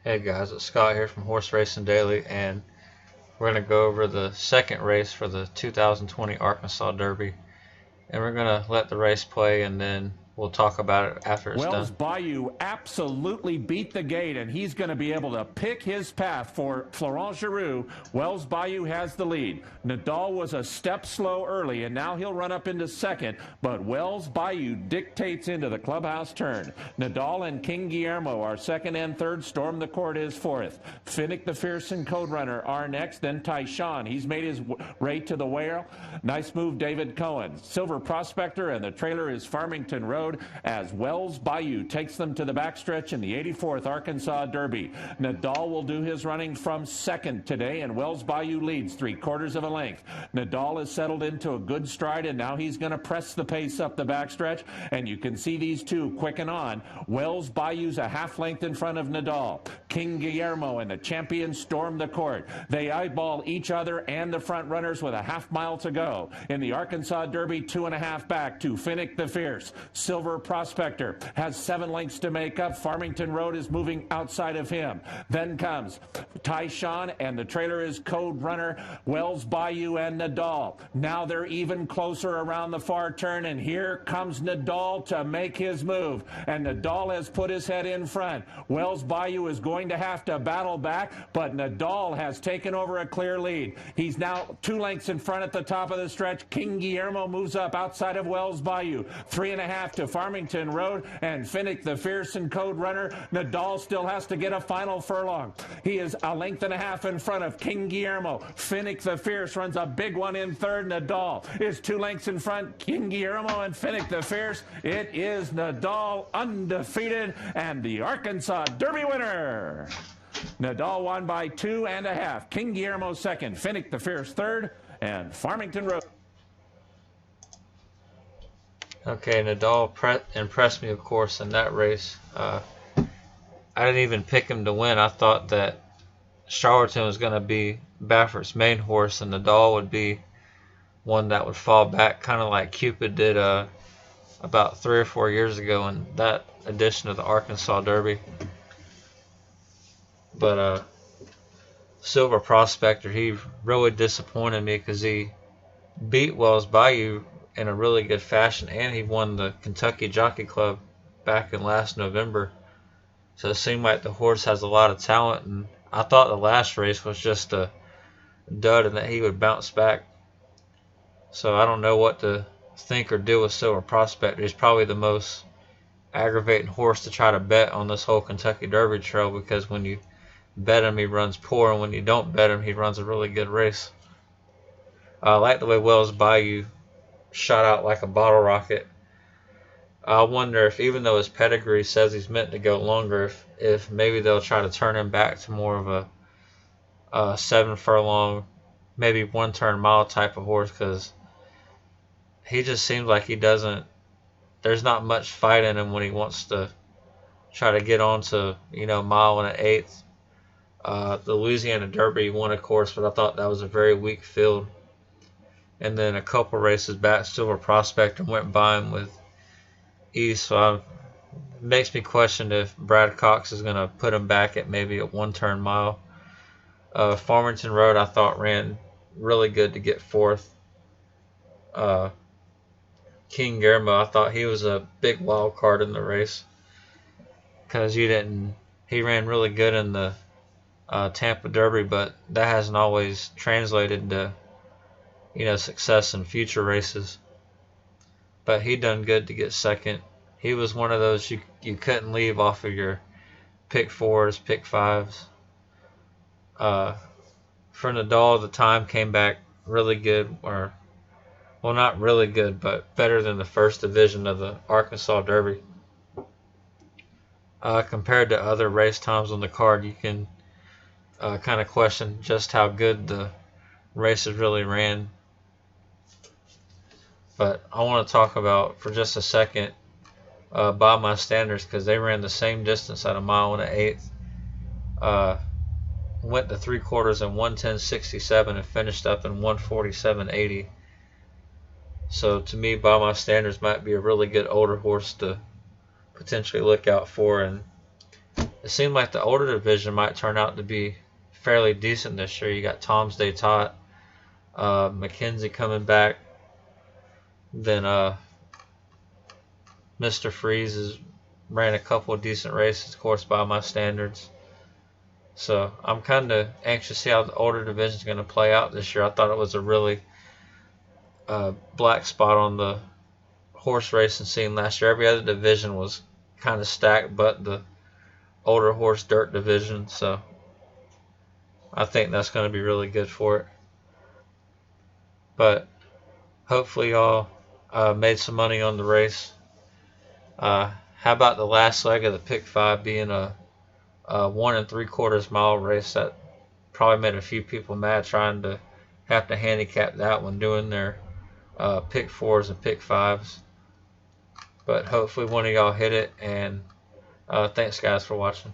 Hey guys, it's Scott here from Horse Racing Daily, and we're going to go over the second race for the 2020 Arkansas Derby. And we're going to let the race play, and then we'll talk about it after it's Wells done. Bayou absolutely beat the gate, and he's going to be able to pick his path for Florent Geroux. Wells Bayou has the lead. Nadal was a step slow early, and now he'll run up into second, but Wells Bayou dictates into the clubhouse turn. Nadal and King Guillermo are second and third. Storm the Court is fourth. Finnick the Fierce and Code Runner are next. Then Tyshawn. He's made his way to the whale. Nice move, David Cohen. Silver Prospector, and the trailer is Farmington Road as Wells Bayou takes them to the backstretch in the 84th Arkansas Derby. Nadal will do his running from second today, and Wells Bayou leads 3/4 of a length. Nadal has settled into a good stride, and now he's going to press the pace up the backstretch, and you can see these two quicken on. Wells Bayou's a half length in front of Nadal. King Guillermo and the champion Storm the Court. They eyeball each other and the front runners with a half mile to go. In the Arkansas Derby, 2.5 back to Finnick the Fierce. Silver Prospector has 7 lengths to make up. Farmington Road is moving outside of him. Then comes Tyshawn, and the trailer is Code Runner, Wells Bayou, and Nadal. Now they're even closer around the far turn, and here comes Nadal to make his move. And Nadal has put his head in front. Wells Bayou is going to have to battle back, but Nadal has taken over a clear lead. He's now 2 lengths in front at the top of the stretch. King Guillermo moves up outside of Wells Bayou. 3.5 to Farmington Road, and Finnick the Fierce and Code Runner. Nadal still has to get a final furlong. He is 1.5 lengths in front of King Guillermo. Finnick the Fierce runs a big one in third. Nadal is 2 lengths in front. King Guillermo and Finnick the Fierce. It is Nadal undefeated and the Arkansas Derby winner. Nadal won by 2.5. King Guillermo second. Finnick the Fierce third. And Farmington Road. Okay, Nadal impressed me, of course, in that race. I didn't even pick him to win. I thought that Charlatan was going to be Baffert's main horse, and Nadal would be one that would fall back, kind of like Cupid did about 3 or 4 years ago in that edition of the Arkansas Derby. But Silver Prospector, he really disappointed me because he beat Wells Bayou in a really good fashion, and he won the Kentucky Jockey Club back in last November. So it seemed like the horse has a lot of talent, and I thought the last race was just a dud and that he would bounce back. So I don't know what to think or do with Silver Prospector. He's probably the most aggravating horse to try to bet on this whole Kentucky Derby trail, because when you bet him, he runs poor, and when you don't bet him, he runs a really good race. I like the way Wells Bayou shot out like a bottle rocket. I wonder if, even though his pedigree says he's meant to go longer, if maybe they'll try to turn him back to more of a 7 furlong, maybe 1 turn mile type of horse, because he just seems like he doesn't, there's not much fight in him when he wants to try to get on to, mile and an eighth. The Louisiana Derby won, of course, but I thought that was a very weak field. And then a couple races back, Silver Prospector went by him with ease. So it makes me question if Brad Cox is going to put him back at maybe a 1 turn mile. Farmington Road, I thought, ran really good to get 4th. King Guillermo, I thought he was a big wild card in the race, because he ran really good in the Tampa Derby, but that hasn't always translated to success in future races. But he done good to get second. He was one of those you couldn't leave off of your pick 4s, pick 5s. For Nadal, the time came back really good, or well, not really good, but better than the first division of the Arkansas Derby. Compared to other race times on the card, you can kind of question just how good the races really ran. But I want to talk about, for just a second, by my standards, because they ran the same distance at 1 mile and an eighth. Went to 3/4 in 1:10.67 and finished up in 1:47.80. So to me, by my standards, might be a really good older horse to potentially look out for. And it seemed like the older division might turn out to be fairly decent this year. You got Tom's Day Tot, Mackenzie coming back, then Mr. Freeze has ran a couple of decent races, of course, by my standards. So I'm kind of anxious to see how the older division is going to play out this year. I thought it was a really black spot on the horse racing scene last year. Every other division was kind of stacked, but the older horse dirt division. So I think that's going to be really good for it. But hopefully y'all made some money on the race. How about the last leg of the pick 5 being a 1 3/4 mile race? That probably made a few people mad trying to have to handicap that one, doing their pick 4s and pick 5s. But hopefully one of y'all hit it, and thanks guys for watching.